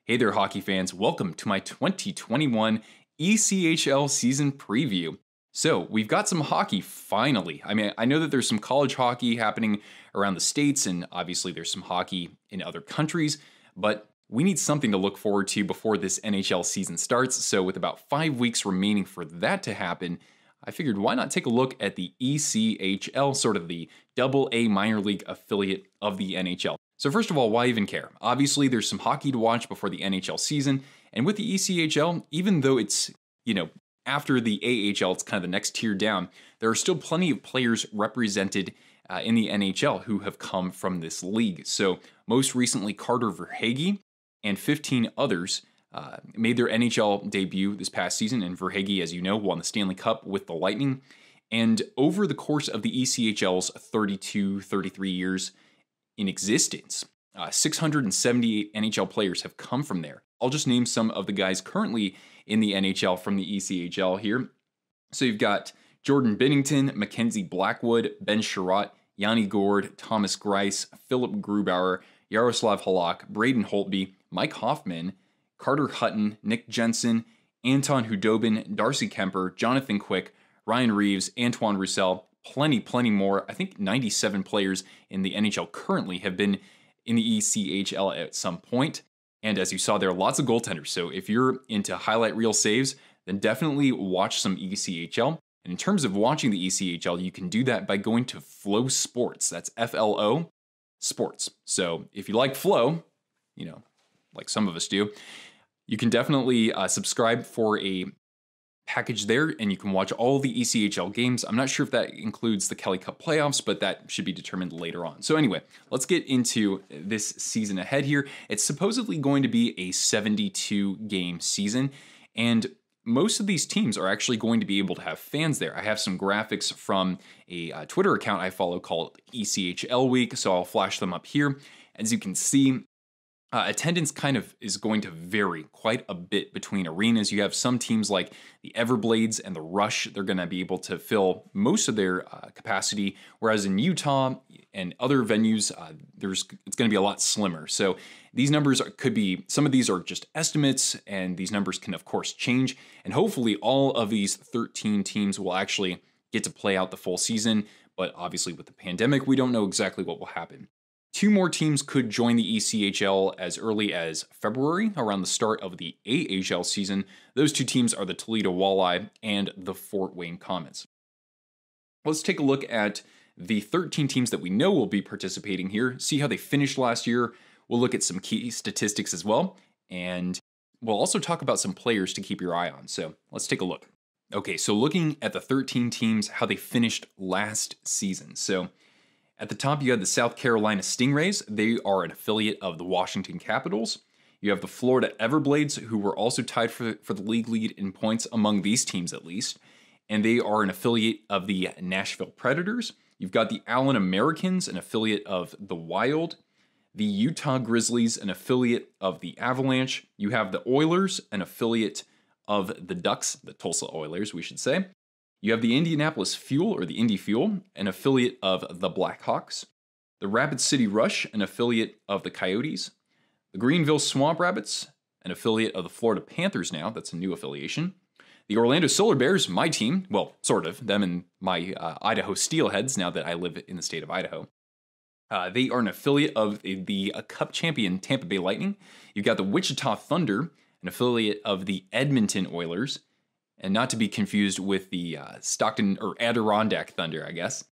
Hey there, hockey fans. Welcome to my 2021 ECHL season preview. So, we've got some hockey finally. I know that there's some college hockey happening around the States, and obviously there's some hockey in other countries, but we need something to look forward to before this NHL season starts. So, with about 5 weeks remaining for that to happen, I figured why not take a look at the ECHL, sort of the AA minor league affiliate of the NHL. So first of all, why even care? Obviously, there's some hockey to watch before the NHL season, and with the ECHL, even though it's, after the AHL, it's kind of the next tier down, there are still plenty of players represented in the NHL who have come from this league. So most recently, Carter Verhaeghe and 15 others made their NHL debut this past season, and Verhaeghe, as you know, won the Stanley Cup with the Lightning. And over the course of the ECHL's 33 years in existence, 678 NHL players have come from there. I'll just name some of the guys currently in the NHL from the ECHL here. So you've got Jordan Binnington, Mackenzie Blackwood, Ben Sherratt, Yanni Gourde, Thomas Greiss, Philip Grubauer, Yaroslav Halak, Braden Holtby, Mike Hoffman, Carter Hutton, Nick Jensen, Anton Hudobin, Darcy Kemper, Jonathan Quick, Ryan Reeves, Antoine Roussel, plenty more. I think 97 players in the NHL currently have been in the ECHL at some point. And as you saw, there are lots of goaltenders. So if you're into highlight reel saves, then definitely watch some ECHL. And in terms of watching the ECHL, you can do that by going to Flow Sports. That's FLO Sports. So if you like Flow, like some of us do, you can definitely subscribe for a package there, and you can watch all the ECHL games. I'm not sure if that includes the Kelly Cup playoffs, but that should be determined later on. So anyway, let's get into this season ahead here. It's supposedly going to be a 72-game season, and most of these teams are actually going to be able to have fans there. I have some graphics from a Twitter account I follow called ECHL Week, so I'll flash them up here. As you can see, attendance kind of is going to vary quite a bit between arenas. You have some teams like the Everblades and the Rush. They're going to be able to fill most of their capacity, whereas in Utah and other venues, it's going to be a lot slimmer. So these numbers could be, some of these are just estimates, and these numbers can, of course, change. And hopefully all of these 13 teams will actually get to play out the full season. But obviously with the pandemic, we don't know exactly what will happen. 2 more teams could join the ECHL as early as February, around the start of the AHL season. Those 2 teams are the Toledo Walleye and the Fort Wayne Comets. Let's take a look at the 13 teams that we know will be participating here, see how they finished last year. We'll look at some key statistics as well, and we'll also talk about some players to keep your eye on. So let's take a look. Okay, so looking at the 13 teams, how they finished last season. So at the top, you have the South Carolina Stingrays. They are an affiliate of the Washington Capitals. You have the Florida Everblades, who were also tied for the league lead in points among these teams at least. And they are an affiliate of the Nashville Predators. You've got the Allen Americans, an affiliate of the Wild. The Utah Grizzlies, an affiliate of the Avalanche. You have the Oilers, an affiliate of the Ducks, the Tulsa Oilers, we should say. You have the Indianapolis Fuel, or the Indy Fuel, an affiliate of the Blackhawks. The Rapid City Rush, an affiliate of the Coyotes. The Greenville Swamp Rabbits, an affiliate of the Florida Panthers now. That's a new affiliation. The Orlando Solar Bears, my team. Well, sort of. Them and my Idaho Steelheads, now that I live in the state of Idaho. They are an affiliate of the Cup champion Tampa Bay Lightning. You've got the Wichita Thunder, an affiliate of the Edmonton Oilers. And not to be confused with the Stockton or Adirondack Thunder, I guess.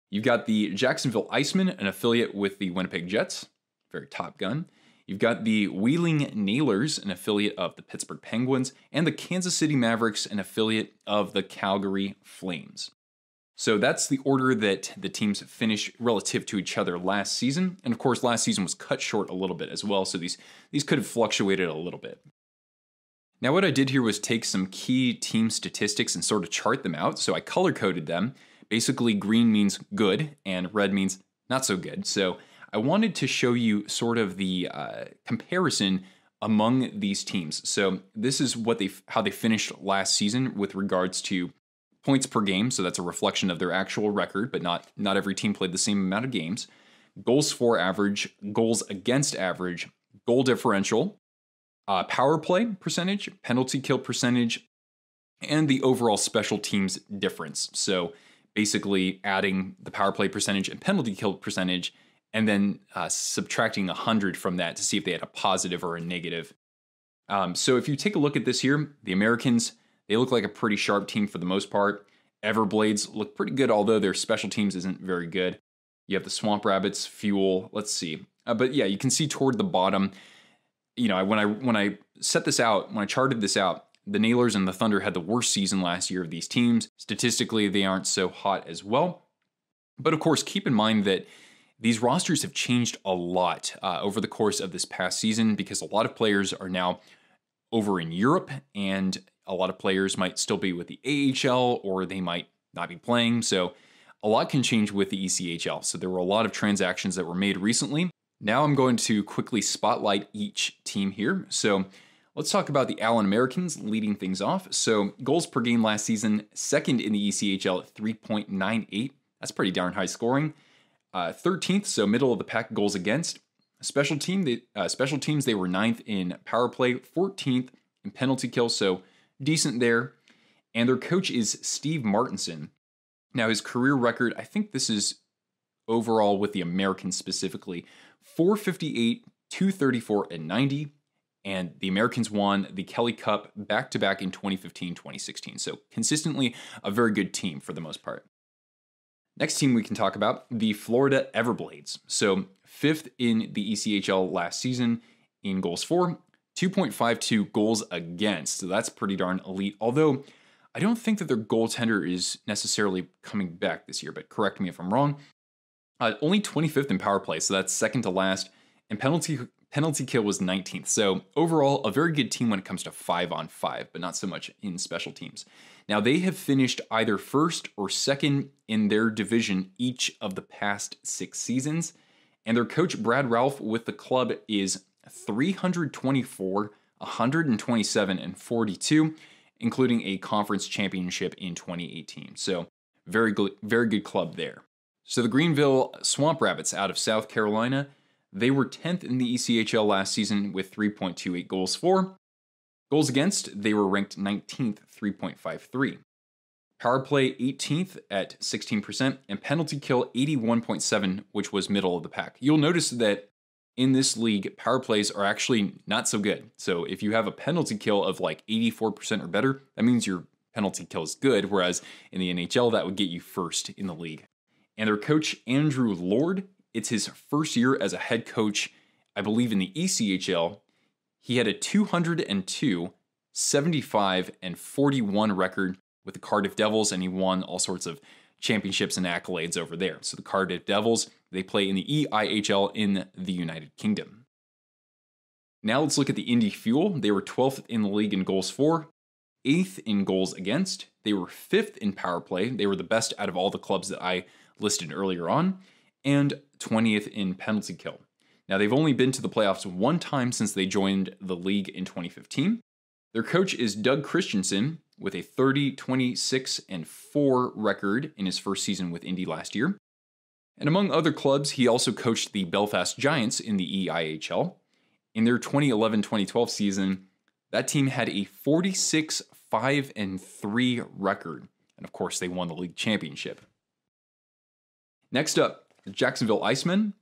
You've got the Jacksonville Icemen, an affiliate with the Winnipeg Jets. Very Top Gun. You've got the Wheeling Nailers, an affiliate of the Pittsburgh Penguins. And the Kansas City Mavericks, an affiliate of the Calgary Flames. So that's the order that the teams finished relative to each other last season. And of course, last season was cut short a little bit as well. So these could have fluctuated a little bit. Now what I did here was take some key team statistics and sort of chart them out. So I color-coded them. Basically, green means good and red means not so good. So I wanted to show you sort of the comparison among these teams. So this is how they finished last season with regards to points per game. So that's a reflection of their actual record, but not every team played the same amount of games. Goals for average, goals against average, goal differential, power play percentage, penalty kill percentage, and the overall special teams difference. So basically adding the power play percentage and penalty kill percentage, and then subtracting 100 from that to see if they had a positive or a negative. So if you take a look at this here, the Americans, they look like a pretty sharp team for the most part. Everblades look pretty good, although their special teams isn't very good. You have the Swamp Rabbits, Fuel, let's see. But yeah, you can see toward the bottom, when I set this out, when I charted this out, the Nailers and the Thunder had the worst season last year of these teams. Statistically, they aren't so hot as well. But of course, keep in mind that these rosters have changed a lot over the course of this past season because a lot of players are now over in Europe, and a lot of players might still be with the AHL or they might not be playing. So a lot can change with the ECHL. So there were a lot of transactions that were made recently. Now I'm going to quickly spotlight each team here. So let's talk about the Allen Americans leading things off. So goals per game last season, second in the ECHL at 3.98. That's pretty darn high scoring. 13th, so middle of the pack goals against. Special teams, they were 9th in power play, 14th in penalty kill, so decent there. And their coach is Steve Martinson. Now his career record, I think this is overall with the Americans specifically, 458, 234, and 90. And the Americans won the Kelly Cup back-to-back in 2015, 2016. So consistently a very good team for the most part. Next team we can talk about, the Florida Everblades. So 5th in the ECHL last season in goals for, 2.52 goals against. So that's pretty darn elite. Although I don't think that their goaltender is necessarily coming back this year, but correct me if I'm wrong. Only 25th in power play, so that's second to last. And penalty kill was 19th. So overall, a very good team when it comes to 5-on-5, but not so much in special teams. Now, they have finished either first or second in their division each of the past 6 seasons. And their coach, Brad Ralph, with the club is 324, 127, and 42, including a conference championship in 2018. So very good club there. So the Greenville Swamp Rabbits out of South Carolina, they were 10th in the ECHL last season with 3.28 goals for. Goals against, they were ranked 19th, 3.53. Power play 18th at 16%, and penalty kill 81.7, which was middle of the pack. You'll notice that in this league, power plays are actually not so good. So if you have a penalty kill of like 84% or better, that means your penalty kill is good, whereas in the NHL, that would get you first in the league. And their coach, Andrew Lord, it's his first year as a head coach, I believe in the ECHL. He had a 202, 75, and 41 record with the Cardiff Devils, and he won all sorts of championships and accolades over there. So the Cardiff Devils, they play in the EIHL in the United Kingdom. Now let's look at the Indy Fuel. They were 12th in the league in goals for, 8th in goals against. They were 5th in power play. They were the best out of all the clubs that I listed earlier on, and 20th in penalty kill. Now, they've only been to the playoffs one time since they joined the league in 2015. Their coach is Doug Christensen with a 30, 26, and 4 record in his first season with Indy last year. And among other clubs, he also coached the Belfast Giants in the EIHL. In their 2011-2012 season, that team had a 46, 5, and 3 record. And of course, they won the league championship. Next up, the Jacksonville Icemen,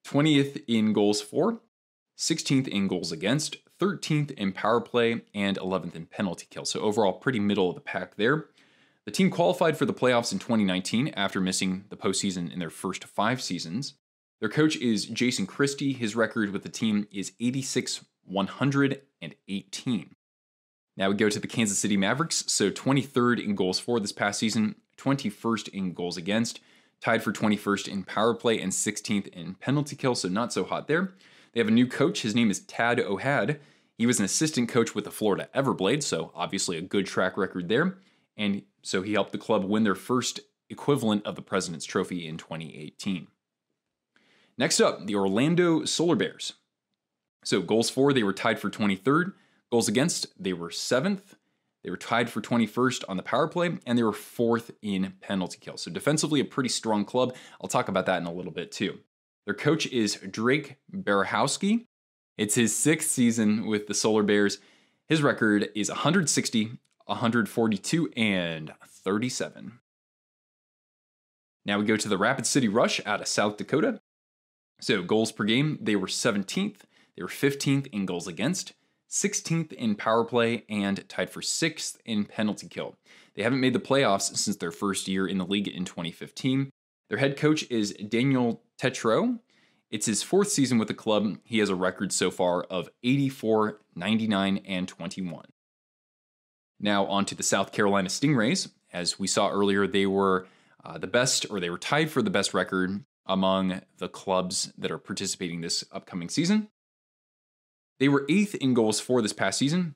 20th in goals for, 16th in goals against, 13th in power play, and 11th in penalty kill. So overall, pretty middle of the pack there. The team qualified for the playoffs in 2019 after missing the postseason in their first 5 seasons. Their coach is Jason Christie. His record with the team is 86, 118. Now we go to the Kansas City Mavericks. So 23rd in goals for this past season, 21st in goals against, tied for 21st in power play and 16th in penalty kill, so not so hot there. They have a new coach. His name is Tad O'Had. He was an assistant coach with the Florida Everblades, so obviously a good track record there. And so he helped the club win their first equivalent of the President's Trophy in 2018. Next up, the Orlando Solar Bears. So goals for, they were tied for 23rd. Goals against, they were 7th. They were tied for 21st on the power play, and they were 4th in penalty kill. So defensively, a pretty strong club. I'll talk about that in a little bit too. Their coach is Drake Barahowski. It's his 6th season with the Solar Bears. His record is 160, 142, and 37. Now we go to the Rapid City Rush out of South Dakota. So goals per game, they were 17th. They were 15th in goals against, 16th in power play, and tied for 6th in penalty kill. They haven't made the playoffs since their first year in the league in 2015. Their head coach is Daniel Tetreault. It's his 4th season with the club. He has a record so far of 84, 99, and 21. Now on to the South Carolina Stingrays. As we saw earlier, they were the best, or they were tied for the best record among the clubs that are participating this upcoming season. They were 8th in goals for this past season.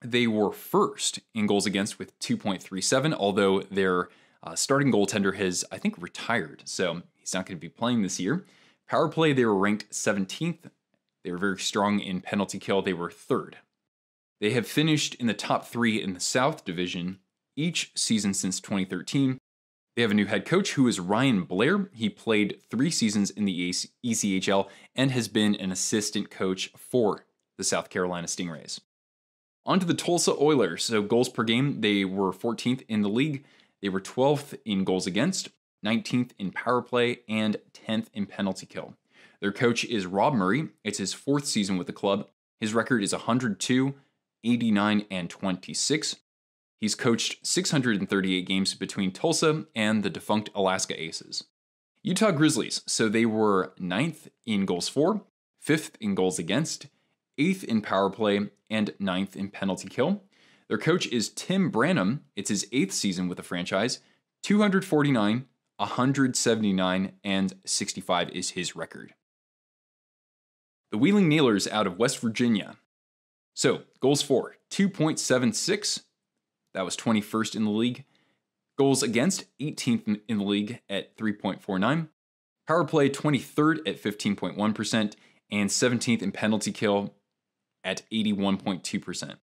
They were 1st in goals against with 2.37, although their starting goaltender has, I think, retired, so he's not going to be playing this year. Power play, they were ranked 17th. They were very strong in penalty kill. They were 3rd. They have finished in the top 3 in the South Division each season since 2013. They have a new head coach who is Ryan Blair. He played 3 seasons in the ECHL and has been an assistant coach for the South Carolina Stingrays. On to the Tulsa Oilers. So goals per game, they were 14th in the league. They were 12th in goals against, 19th in power play, and 10th in penalty kill. Their coach is Rob Murray. It's his 4th season with the club. His record is 102, 89, and 26. He's coached 638 games between Tulsa and the defunct Alaska Aces. Utah Grizzlies. So they were 9th in goals for, 5th in goals against, 8th in power play, and 9th in penalty kill. Their coach is Tim Branham. It's his 8th season with the franchise. 249, 179, and 65 is his record. The Wheeling Nailers out of West Virginia. So, goals for, 2.76. That was 21st in the league. Goals against, 18th in the league at 3.49. Power play, 23rd at 15.1%. And 17th in penalty kill at 81.2%.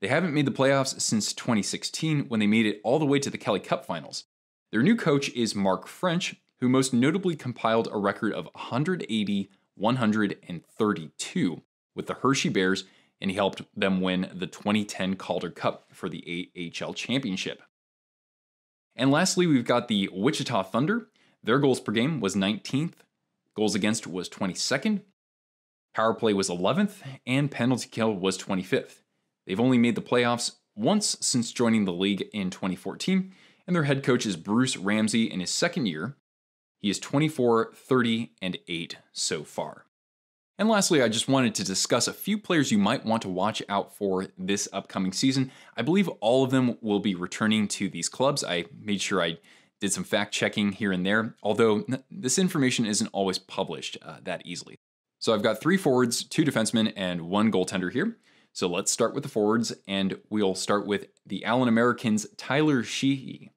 They haven't made the playoffs since 2016 when they made it all the way to the Kelly Cup Finals. Their new coach is Mark French, who most notably compiled a record of 180, 132 with the Hershey Bears, and he helped them win the 2010 Calder Cup for the AHL Championship. And lastly, we've got the Wichita Thunder. Their goals per game was 19th, goals against was 22nd, power play was 11th, and penalty kill was 25th. They've only made the playoffs once since joining the league in 2014, and their head coach is Bruce Ramsey in his 2nd year. He is 24, 30, and 8 so far. And lastly, I just wanted to discuss a few players you might want to watch out for this upcoming season. I believe all of them will be returning to these clubs. I made sure I did some fact checking here and there, although this information isn't always published that easily. So I've got 3 forwards, 2 defensemen, and 1 goaltender here. So let's start with the forwards, and we'll start with the Allen Americans' Tyler Sheehy.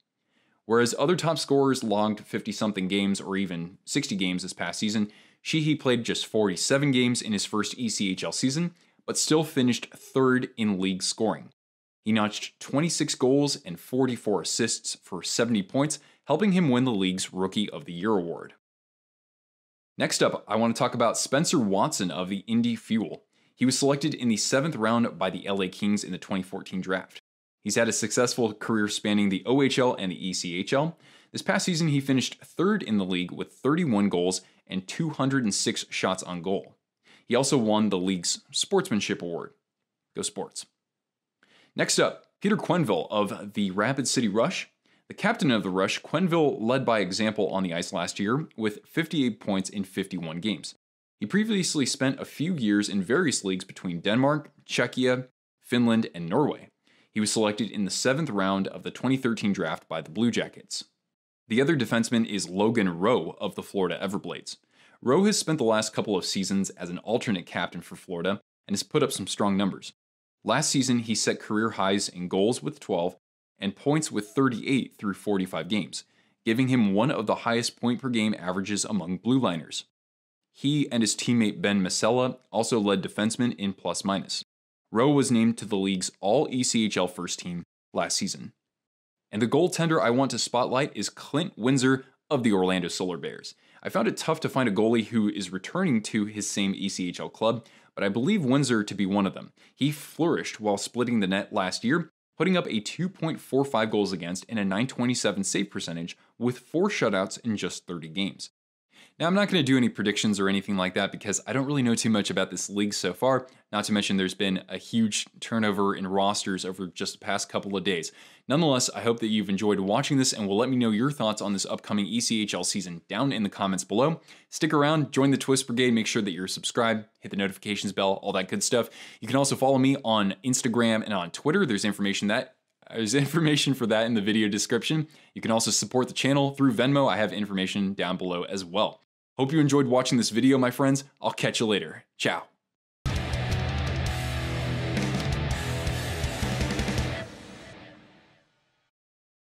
Whereas other top scorers logged 50-something games or even 60 games this past season, Sheehy played just 47 games in his first ECHL season, but still finished 3rd in league scoring. He notched 26 goals and 44 assists for 70 points, helping him win the league's Rookie of the Year award. Next up, I want to talk about Spencer Watson of the Indy Fuel. He was selected in the 7th round by the LA Kings in the 2014 draft. He's had a successful career spanning the OHL and the ECHL. This past season, he finished 3rd in the league with 31 goals and 206 shots on goal. He also won the league's Sportsmanship Award. Go Sports. Next up, Peter Quenneville of the Rapid City Rush. The captain of the Rush, Quenneville led by example on the ice last year with 58 points in 51 games. He previously spent a few years in various leagues between Denmark, Czechia, Finland, and Norway. He was selected in the 7th round of the 2013 draft by the Blue Jackets. The other defenseman is Logan Rowe of the Florida Everblades. Rowe has spent the last couple of seasons as an alternate captain for Florida and has put up some strong numbers. Last season, he set career highs in goals with 12 and points with 38 through 45 games, giving him one of the highest point per game averages among blue liners. He and his teammate Ben Masella also led defensemen in plus-minus. Rowe was named to the league's all-ECHL first team last season. And the goaltender I want to spotlight is Clint Windsor of the Orlando Solar Bears. I found it tough to find a goalie who is returning to his same ECHL club, but I believe Windsor to be one of them. He flourished while splitting the net last year, putting up a 2.45 goals against and a 927 save percentage with 4 shutouts in just 30 games. Now, I'm not going to do any predictions or anything like that because I don't really know too much about this league so far, not to mention there's been a huge turnover in rosters over just the past couple of days. Nonetheless, I hope that you've enjoyed watching this and will let me know your thoughts on this upcoming ECHL season down in the comments below. Stick around, join the Twist Brigade, make sure that you're subscribed, hit the notifications bell, all that good stuff. You can also follow me on Instagram and on Twitter. There's information for that in the video description. You can also support the channel through Venmo. I have information down below as well. Hope you enjoyed watching this video, my friends. I'll catch you later. Ciao.